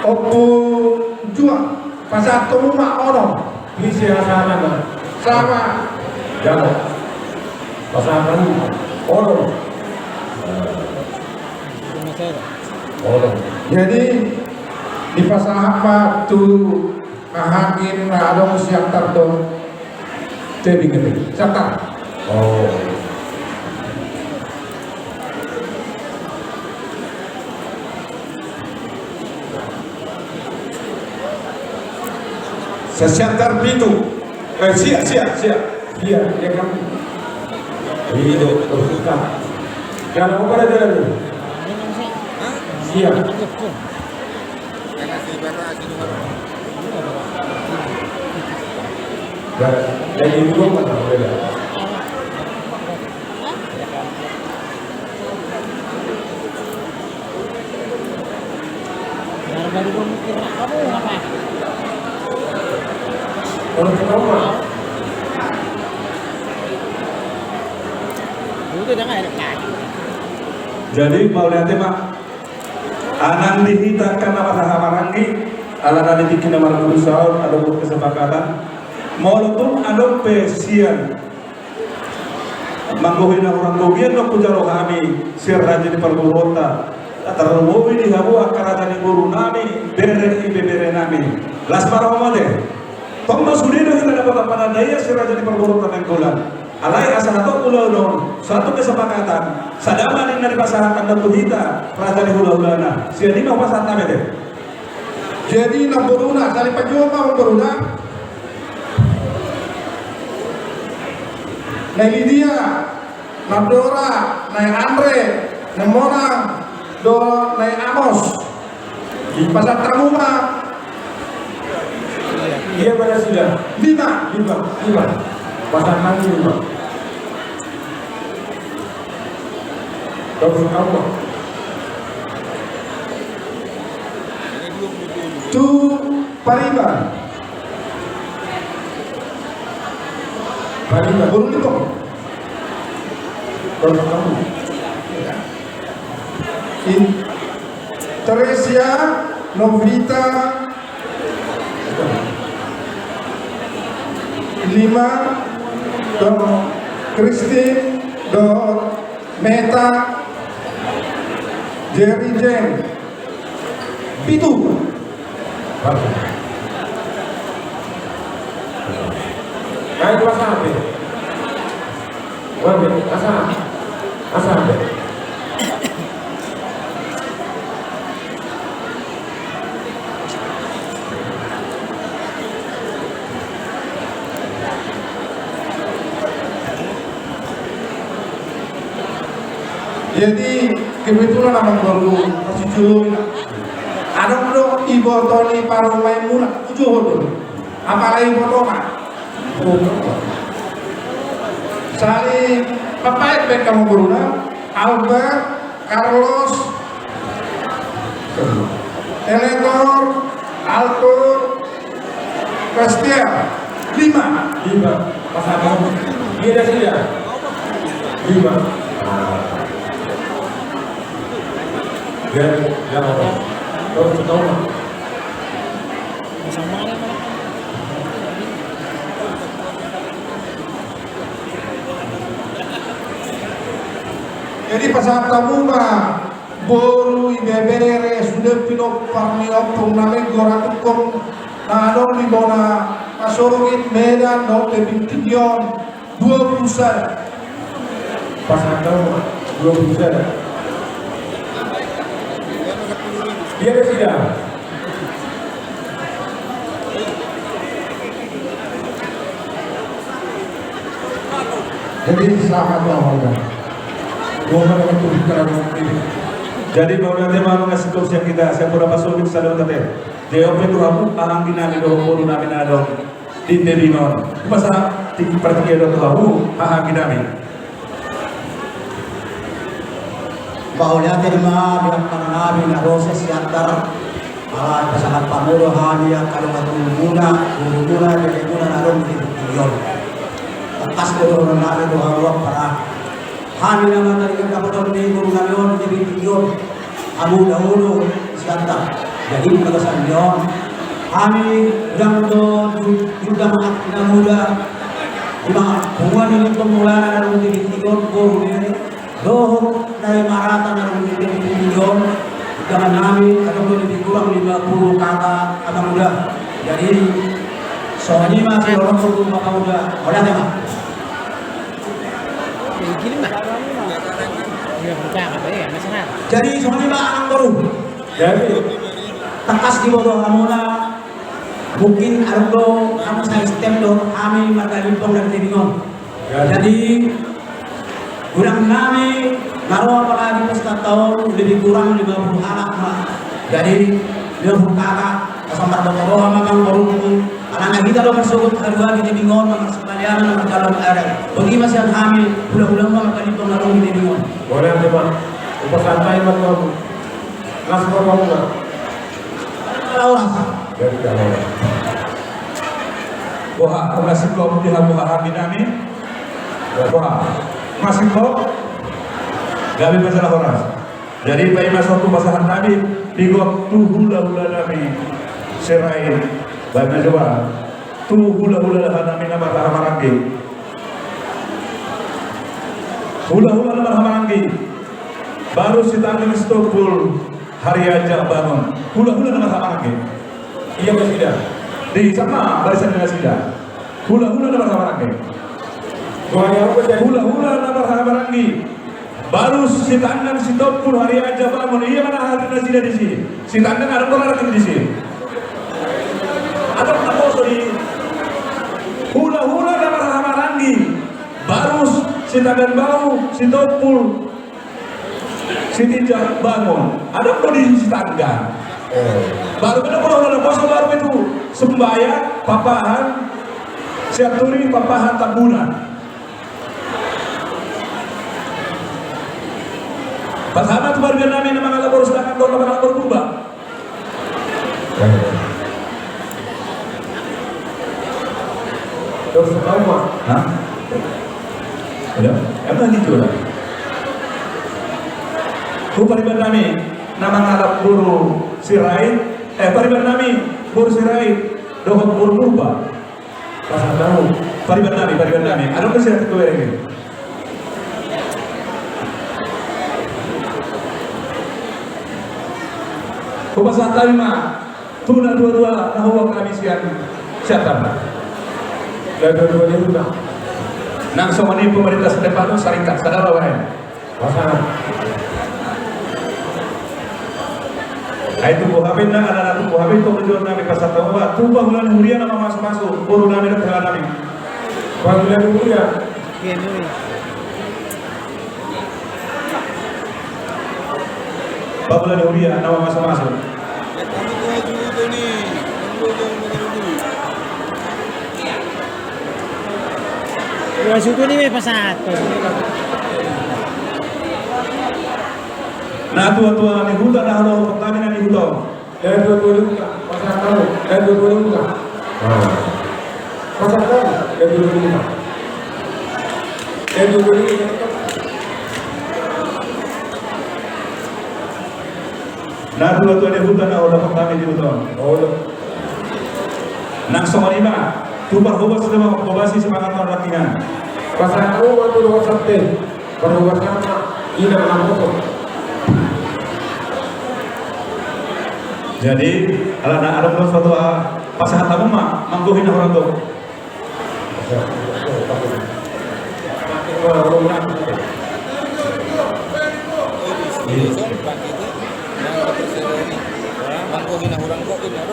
opung juang. Pasar rumah orang Isi asana kan. sama. Jangan. Pasangan Odo. Odo. Jadi di pasar apa tu hakim adong siang tardo tebi gede siapa Oh. Sesiantar pintu. Siap. Iya, ya kan. Itu terus kan. Jangan apa ada jalan. Siap. Jadi itu mana beda? Baru gue mikir, kamu apa? Orang pertama. Itu udah nggak ada. Jadi mau lihat mah anan dihita karena masahamaranggi ala nani bikin nama kulisaur ada kesepakatan maupun ada pesian mangguhin orang kugian no kujaro kami sir raja di perburota terlalu di habu akara dari guru nami bere nami las para omade tong mas sudido kita dapat apa daya sir raja di perburota mengkulan alai asal atau pulau dong suatu kesepakatan sadama yang dari pasangan dan kita raja di hula-hulana siapa mau pasang nama deh. jadi nak beruna kali pajoma mau beruna na Lydia na Dora na Andre na Monang Dora na Amos di pasar Tramuma Iya pada sudah. 5 Pasangan 5. Terus kamu. tu Pariban burung itu Terus kamu. Teresia Novita 5 don Christine don Meta Jerry Jen Pitu Kayak masa apa? Wabe, asa apa? jadi kebetulan abang baru masih culun ada dong ibu Tony paru main mula 7 dulu apalagi potoma saling papai baik kamu beruna Albert Carlos Eleanor Alto Castiel 5 Pasangan. Iya dah sudah. 5. Jangan apa? Terus kamu. jadi pasal tamu mah boru ibebere sudah pinok parni opung name goratukom na dong di bona masorongin Medan dong lebih tinggion 2 busa Pasangan kamu 2 busa. Iya dah sudah. Jadi sangat lama. Bukan itu karena ini. Jadi mau nanti mau ngasih kursi yang kita saya pura pasuk kita sadar tadi. Dia open ruang ahang dinami doh puru nami nado di Debinon. Masa tinggi pertiga doh tahu ahang dinami. Bahwa terima bilang nabi na proses yantar alat pasangan pamulo hanya kalau guna dari guna narum di yon. Atas doh nabi doh Allah para Hani nama tadi kita potong di guru nabion di video Abu Dawud sianta jadi pegasan yon Hani udang do juga maaf muda lima bunga ini pemularan dalam di video guru ini doh dari maratan dalam di video jangan nami atau lebih kurang 50 kakak anak muda jadi soalnya masih orang tua kakak muda oleh tema Gini mah. Iya bercakap ya, masalah. jadi soalnya anak baru Jadi tekas di bawah amuna mungkin ardo kamu saya step do kami magalimpong dan tibingon jadi kurang kami naruh apalagi pas tahun lebih kurang 50 anak mah jadi 50 kakak sampai berdoa memang baru anak kita lo bersugut kedua kita bingung memang sekalian memang dalam ada bagi masih yang hamil ulang-ulang memang magalimpong naruh kita bingung Boleh nanti Pak. Upah santai Pak kamu. Langsung kamu nggak? orang Jadi kalau Wah, masih kau di hamu ahang dinami. Wah, masih kau. Gabi masalah horas. Jadi bayi masuk ke pasangan nabi bigok tu hula nabi serai. Bayi coba tu hula nabi nama haramaranggi. Hula nama haramaranggi. Baru si tangan stokul hari aja bangun. Hula nama haramaranggi. Iya mas tidak. Di sama barisan dengan tidak. Hula nama haramaranggi. Hula nama haramaranggi. Baru si tangan si topul hari aja bangun. Iya mana hari nasi di sini. Si tangan ada orang lagi di sini. Ada apa di hula nama haramaranggi. Baru si tangan bau si topul si tidak bangun. Ada apa di si tangan. Baru kita pulang puasa baru itu sembahyang papahan siap turi papahan tabunan. Pasaman tu baru namin na mga labor sa kantor na mga labor buba. terus kamu Pak. Hah? Ada? Emang gitu lah. Ku pariban namin na mga labor sirai, pariban namin bur sirai dohong bur buba. Pasal tahu. Pariban namin. Ano kasi natin ko ini? Kupasan tayo tuna dua-dua nahuwag kami siatan. Dan dua-duanya juga. Nang somani pemerintah sedepan saringkat sadar wae. Pasangan. Ay tubuh habin na anak tubuh habin to menjual nami pasal tahu tubuh bulan hurian nama masuk baru nami dan telah nami. Panggilan dulu ya. Iya nih. Babulan hurian nama masuk. Yung suko ni may pasato. Nah tua-tua ni hutan dah lo pertanian ni hutan. Dan dua-duanya juga. Pasal tahu. Dan dua-duanya juga. Pasal tahu. Dan dua-duanya juga. Dan dua-duanya juga. Nah tua-tua ni hutan dah lo pertanian ni hutan. Oh, Nang somalima tupar hubas sama hubasi semangat orang rakingan. pasal tahu waktu luar sabte. Pada luar sama. Ini nama foto. Jadi ada suatu pasangan tamu mangguhin orang tu.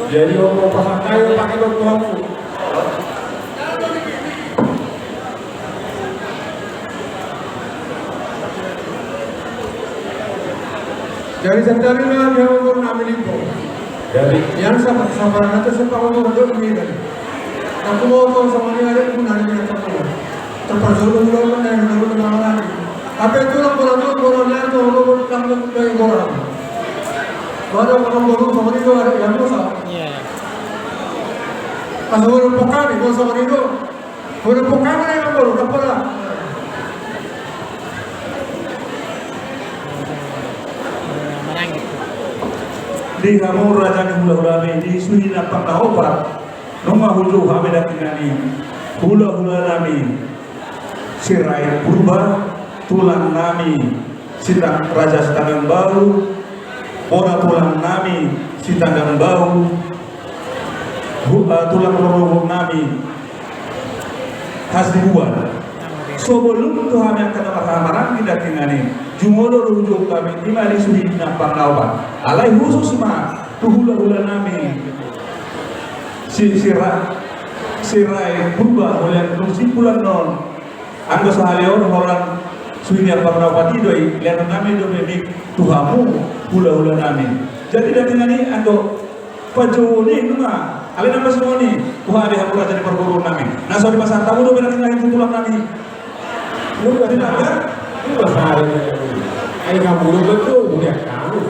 Jadi orang pasang kayu pakai dokter. Dari sentarina dia umur namin ito. Jadi Yan sa pasabaran natin sa pangungulog umilan. Ang kumoto sa mangyari kung namin ang kapulan. Sa pagsulong-ulong na yung naroon ng mga natin. Apa itu lang boron lang ito, umulog lang kayo boron. Baru orang boron sa manito, yan mo sa. Iya. Kasi walang pokami, kung sa manito. Walang pokami na yung boron, kapala. Marangit. Di hamur raja ni hula-hula di suni na pangnaopat nung mahujo kami datingan hula-hula nami sirai purba tulang nami sitang raja sitanggang bau bona tulang nami sitanggang bau tulang lorong nami khas dibuat sebelum tu kami akan marah-marah tidak tingani jumolo rujuk kami di mari suhi na panglawan alai khusus mah tu hula-hula nami sirai berubah oleh simpulan non anggo sahaleon orang suhi na panglawan idoi lihat nami do memik tuhamu hula-hula nami jadi dah tingani anggo pajoni nunga alai nama semua ni tuha ada hamura jadi perburun nami nah so di pasar tamu do benar tingani tulang nami lu tidak ada itu masalah ay kamu betul dia kamu.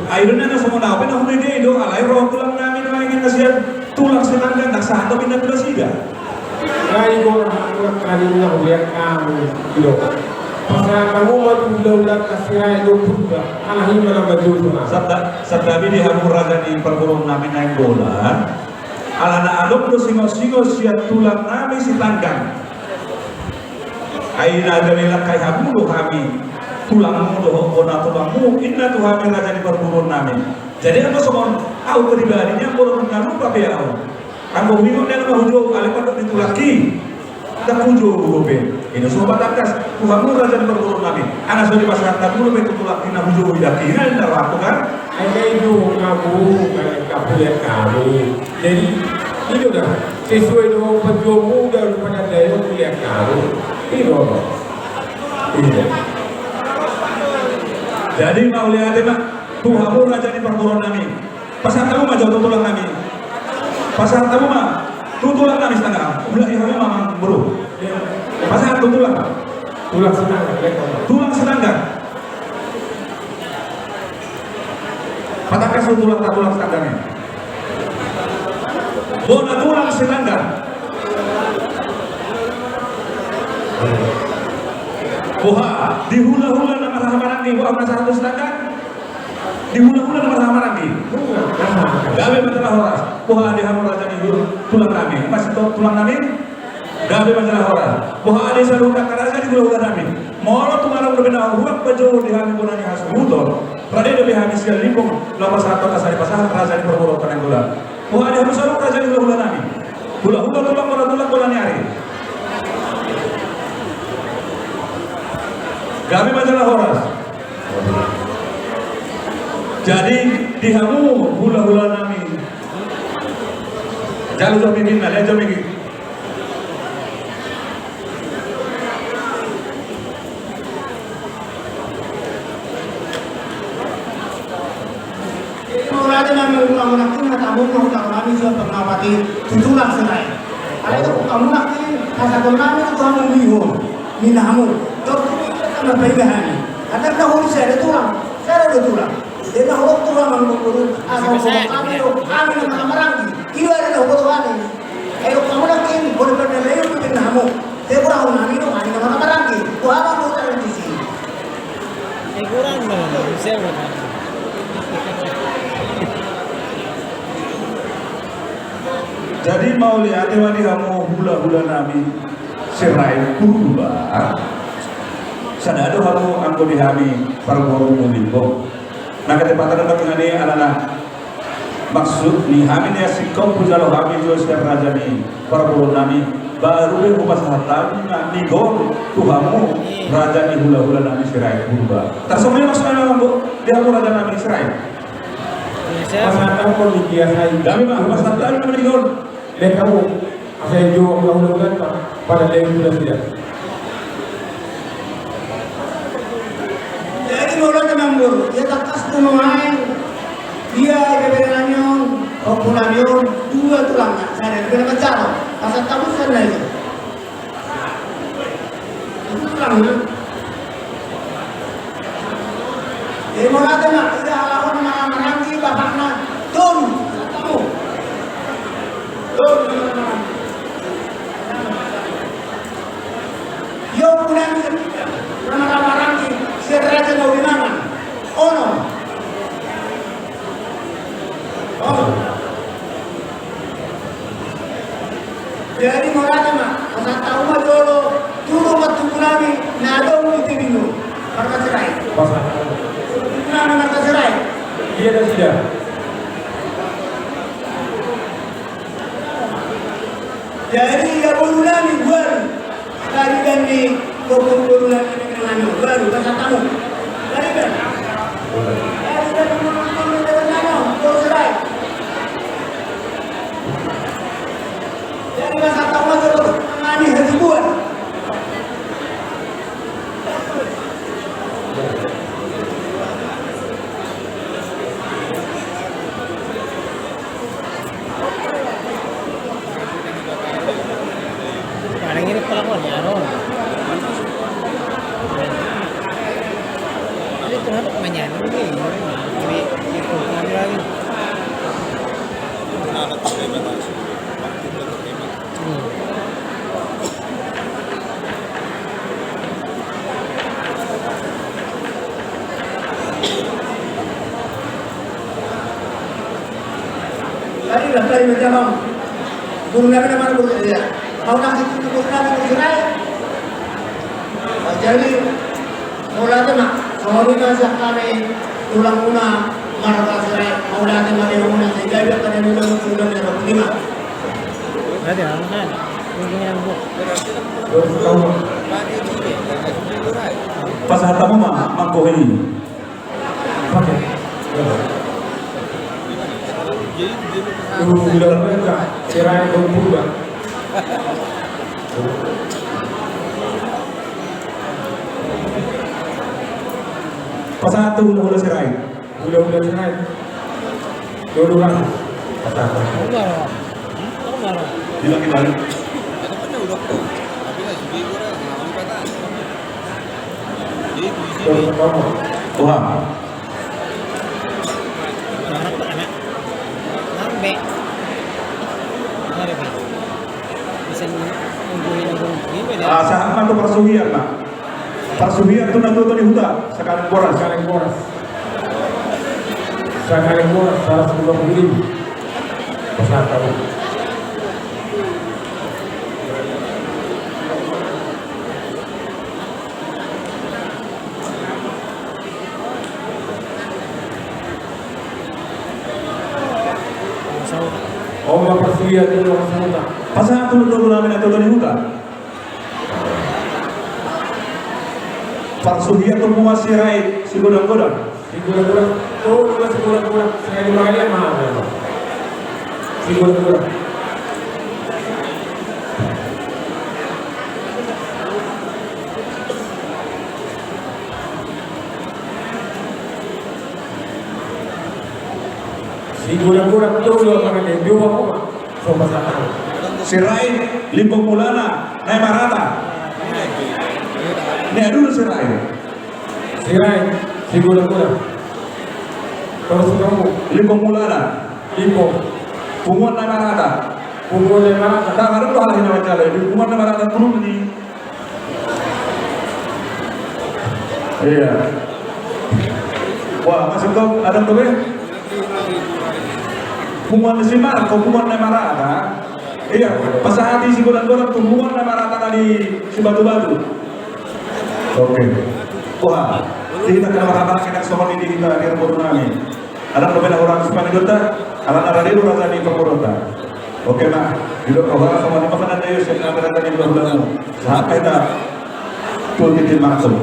Akhirnya na semua apa na humide do alay ro tulang namin na ingin nasiyan tulang sinanggan naksa to pinag siga. Kaya ko kanina ko lihat kamu gitu. Pasal kamu matulah kasih itu pun alahin mana baju sana. Sabda di hamur raja di perburung namin na bola. Alana adok do singo siya tulang namin si tanggang. Aina dalila kay hamulo kami tulangmu doh bona tulangmu inna tu kami raja di perburun namin jadi apa semua au pribadinya orang ngaru pa ya au ambo wingo na mahujo ale pa ditulaki tak pujo gobe ini sobat akas tu kamu raja di perburun namin ana so di masyarakat dulu betul tulaki na hujo idaki na waktu kan Ada itu kamu kapuliat kami jadi ini udah sesuai dengan pejuangmu daripada daya kuliah kamu ini loh iya. Jadi mau lihat mak tuhamu raja di perburuan kami pasar kamu mah jauh tulang kami pasar kamu mah tulang kami setengah ulah ihame mamang buru pasar tulang setengah patakas tulang setengahnya bona tulang setengah Boha di hula-hula nama rahamaran di wah masa satu setengah di hula-hula nama rahamaran di gawe masalah horas boha di hamur raja di tulang kami masih tulang kami gawe masalah horas boha di saruka karaja di hula-hula kami moro tumarang berbeda ruak baju di hamur bunani hasil hutol rade lebih habis ya limpung lama satu kasari pasar raja di perburu tanah gula boha di hamur saruka raja di hula-hula kami hula-hula tulang bola nyari kami masalah horas. Jadi dihamu hula-hula nami. Jalu jauh bikin lah, jauh bikin. Mula ada nama ulang-ulang itu nggak tahu mau tahu nami siapa pengawati tulang senai. Kalau itu kamu nak ini asal nami itu kamu bihun, minamu. Sama perbedaan. Ada dahulu saya ada tulang. Dia dahulu tulang mengukur asal kami nama merangi. Itu ada dahulu tulang. Ayo kamu nak ini boleh berdalai itu dengan kamu. Dia kurang nami itu hanya nama merangi. Kuala mau taruh di sini. Kurang mana? Bisa mana? Jadi mau lihat wadi kamu hula-hula nami serai purba. Sadado kamu angko dihami perborong mulimbo. Nah ketepatan nak ngani anak maksud ni kami ni sikau pujalo kami juga siap raja ni perborong nami baru be rumah sahatan ni gol tu kamu raja ni hula-hula nami serai purba. Tersomnya maksudnya kamu dia kamu raja nami serai. Pasal kamu dikiasai Kami mah rumah sahatan nami gol. dan kamu saya jual hula-hula pada daya sudah. Jadi mulai lambur, dia takas tuh main. Dia beberanyo, okulanyo, dua tulangnya. Saya kena kacau, pasal tabu sana itu. Itu tulangnya. Dia mau nada nak, dia alahon menangi bapaknya. Tum, tamu. Tum, yo pulang mana marangi, seraja mau dinangan. Ono. Jadi morada mah, asal tahu mah dulu, turun waktu kulami, nadong itu bingung, karena cerai. Karena cerai. Iya dan tidak. Jadi ya bulunami baru, dari gani, bulunami dengan baru, pasal tamu. Dari kan? Dari kan bulunami dengan baru cerai. Jadi masa tahu masa itu mengani hasibuan. Parang ini pala ko niya, Ron. Ini terhadap manyan. Ini ikutan lagi. Dari macam guru nabi nama guru dia mau ngasih itu guru nabi guru cerai jadi mulai nak soalnya ngasih kami tulang guna marah cerai mulai dengan yang guna sehingga dia pada minum sudah dari lima Ada ang kan. Yung yang book. Pasahata mo mangko ini. Pakai. Bilang mereka cerai berubah. Pasahata ulah cerai. Udah cerai. Dua pasahata. Ano ba? Ano ba? Bilang kita. Wah. Nambe. Nambe. Bisa nungguin ang gawin. Saan man to parsuhian na? Parsuhian to natuto ni Huda sa kanang boras. Sa kanang boras, sa sebuah pilim. Pasahata mo. Oh, persulian itu orang semua. Pasahata tulo namin natuto ni Huda. Parsuhian to mga siray sigurang-gurang. Sigurang-gurang. Oh, bukan sigurang-gurang. Saya dimarahin mahal. Sigurang-gurang. Sigurang-gurang itu dua orang yang dua apa? Sobat satu. Siray limpong mulana na marata. Ni adul siray. Sirai, sigurang-gurang. Kalau kamu Limpong mulana. limpo, Punguan na marata. pukul yang mana? Tak ada tu hari na macam ni. Punguan na marata turun ni. Iya. Wah, masuk kau ada tu be? Punguan si mar, kau punguan na marata. Iya, pasahati sigurang-gurang tu punguan na marata kali si batu-batu. Oke. Wah, kita kena berharap kita soal ini kita akhir bodoh nami. Ada beberapa orang Spanyol kita, alam arah itu rasa di Pemurota. Oke nak, dulu orang sama di makanan dia saya nak berada di belah belah. Saat kita tuh titik maksud.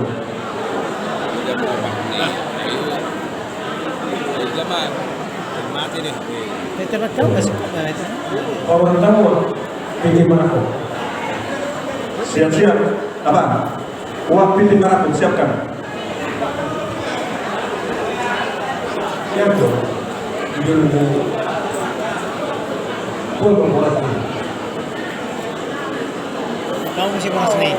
Ito na tayo kasi ito. Orang tahu, pinjam aku. Siap-siap. Apa? Uang pintu merah siapkan. cierto, yo no puedo por así. Kamu masih mau sini?